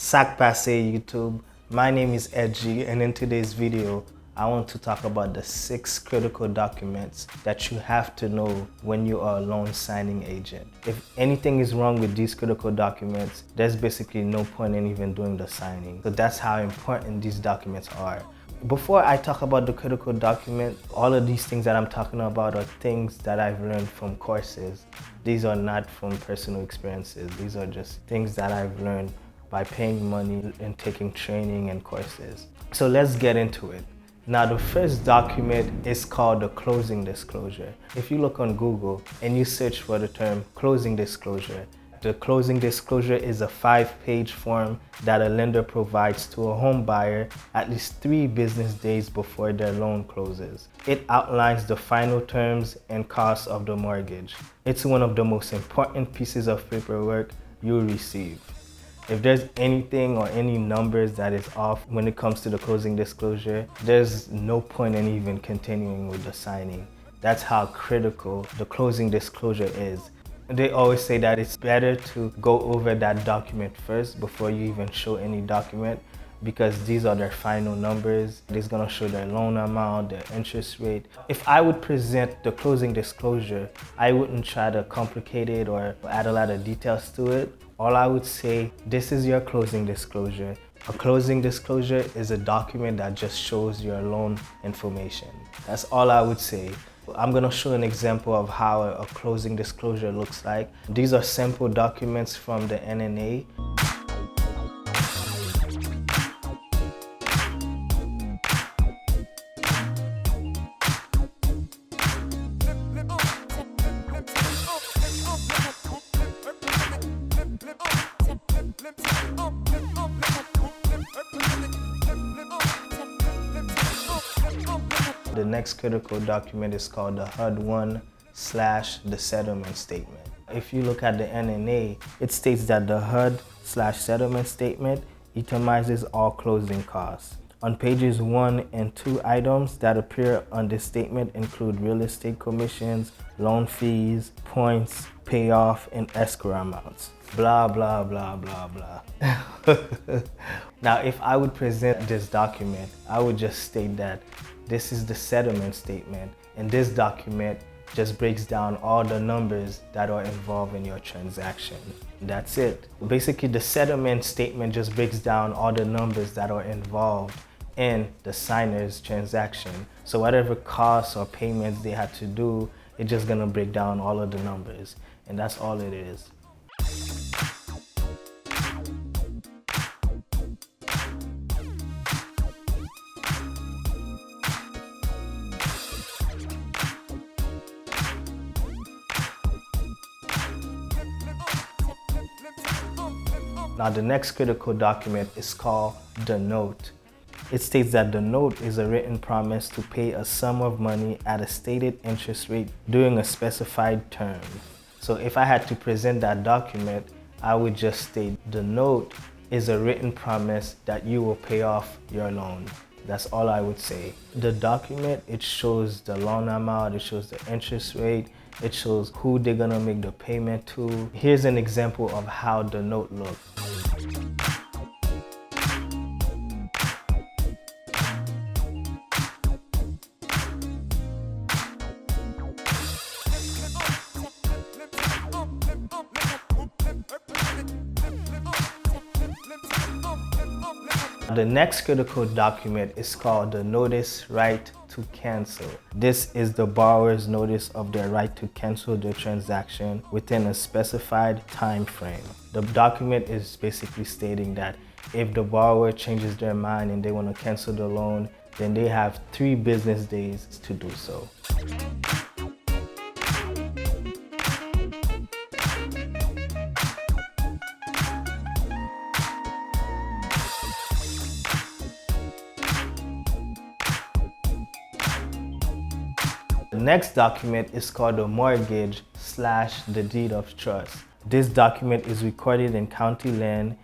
Sac Passe YouTube, my name is Edgy, and in today's video I want to talk about the 6 critical documents that you have to know when you are a loan signing agent. If anything is wrong with these critical documents, there's basically no point in even doing the signing. So that's how important these documents are. Before I talk about the critical document, all of these things that I'm talking about are things that I've learned from courses. These are not from personal experiences. These are just things that I've learned by paying money and taking training and courses. So let's get into it. Now, the first document is called the closing disclosure. If you look on Google and you search for the term closing disclosure, the closing disclosure is a 5-page form that a lender provides to a home buyer at least 3 business days before their loan closes. It outlines the final terms and costs of the mortgage. It's one of the most important pieces of paperwork you'll receive. If there's anything or any numbers that is off when it comes to the closing disclosure, there's no point in even continuing with the signing. That's how critical the closing disclosure is. They always say that it's better to go over that document first before you even show any document, because these are their final numbers. It's gonna show their loan amount, their interest rate. If I would present the closing disclosure, I wouldn't try to complicate it or add a lot of details to it. All I would say, this is your closing disclosure. A closing disclosure is a document that just shows your loan information. That's all I would say. I'm gonna show an example of how a closing disclosure looks like. These are sample documents from the NNA. The next critical document is called the HUD Settlement Statement. If you look at the NNA, it states that the HUD Settlement Statement itemizes all closing costs. On pages 1 and 2, items that appear on this statement include real estate commissions, loan fees, points, payoff, and escrow amounts. Blah, blah, blah, blah, blah. Now, if I would present this document, I would just state that this is the settlement statement, and this document just breaks down all the numbers that are involved in your transaction. That's it. Basically, the settlement statement just breaks down all the numbers that are involved in the signer's transaction. So whatever costs or payments they had to do, it's just gonna break down all of the numbers, and that's all it is. Now, the next critical document is called the note. It states that the note is a written promise to pay a sum of money at a stated interest rate during a specified term. So if I had to present that document, I would just state the note is a written promise that you will pay off your loan. That's all I would say. The document, it shows the loan amount, it shows the interest rate, it shows who they're gonna make the payment to. Here's an example of how the note looks. The next critical document is called the notice right to cancel. This is the borrower's notice of their right to cancel their transaction within a specified time frame. The document is basically stating that if the borrower changes their mind and they want to cancel the loan, then they have 3 business days to do so. The next document is called the mortgage / the deed of trust. This document is recorded in county land,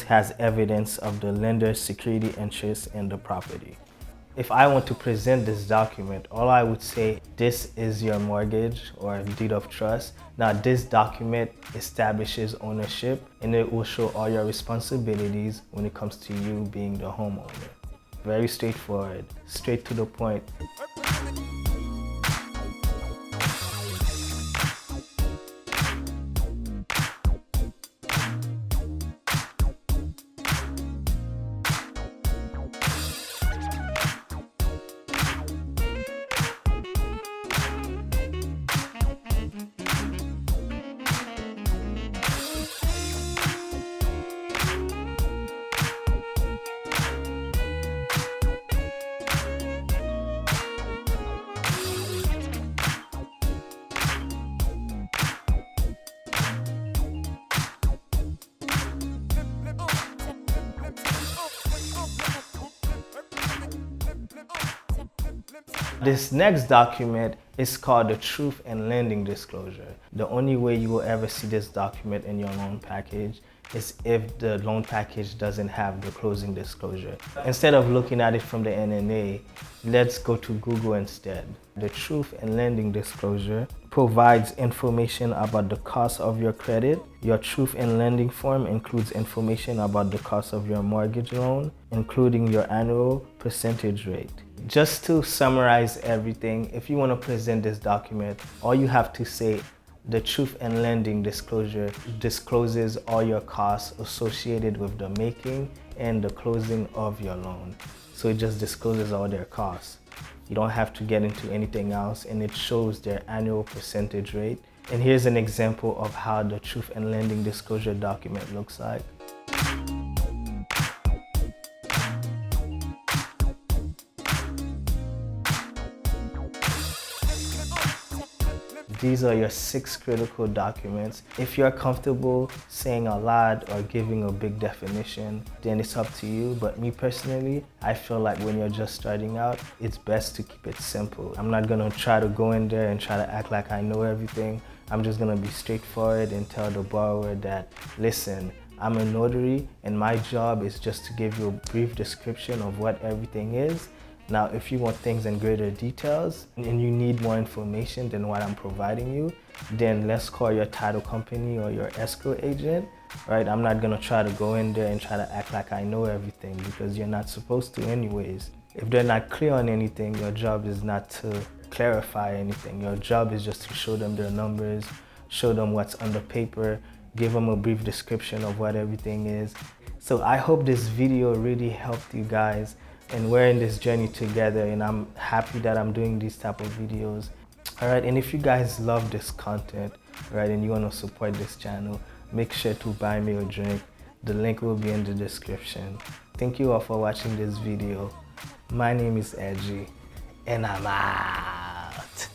has evidence of the lender's security interest in the property. If I want to present this document, all I would say, this is your mortgage or deed of trust. Now this document establishes ownership and it will show all your responsibilities when it comes to you being the homeowner. Very straightforward, straight to the point. This next document is called the Truth in Lending Disclosure. The only way you will ever see this document in your loan package is if the loan package doesn't have the closing disclosure. Instead of looking at it from the NNA, let's go to Google instead. The Truth in Lending Disclosure provides information about the cost of your credit. Your Truth in Lending form includes information about the cost of your mortgage loan, including your annual percentage rate. Just to summarize everything, if you want to present this document, all you have to say, the Truth in Lending Disclosure discloses all your costs associated with the making and the closing of your loan. So it just discloses all their costs. You don't have to get into anything else, and it shows their annual percentage rate. And here's an example of how the Truth in Lending Disclosure document looks like. These are your 6 critical documents. If you're comfortable saying a lot or giving a big definition, then it's up to you. But me personally, I feel like when you're just starting out, it's best to keep it simple. I'm not gonna try to go in there and try to act like I know everything. I'm just gonna be straightforward and tell the borrower that, listen, I'm a notary and my job is just to give you a brief description of what everything is. Now, if you want things in greater details and you need more information than what I'm providing you, then let's call your title company or your escrow agent, right? I'm not gonna try to go in there and try to act like I know everything, because you're not supposed to anyways. If they're not clear on anything, your job is not to clarify anything. Your job is just to show them their numbers, show them what's on the paper, give them a brief description of what everything is. So I hope this video really helped you guys, and we're in this journey together, and I'm happy that I'm doing these type of videos. All right, and if you guys love this content, right, and you want to support this channel, make sure to buy me a drink. The link will be in the description. Thank you all for watching this video. My name is Edgy, and I'm out.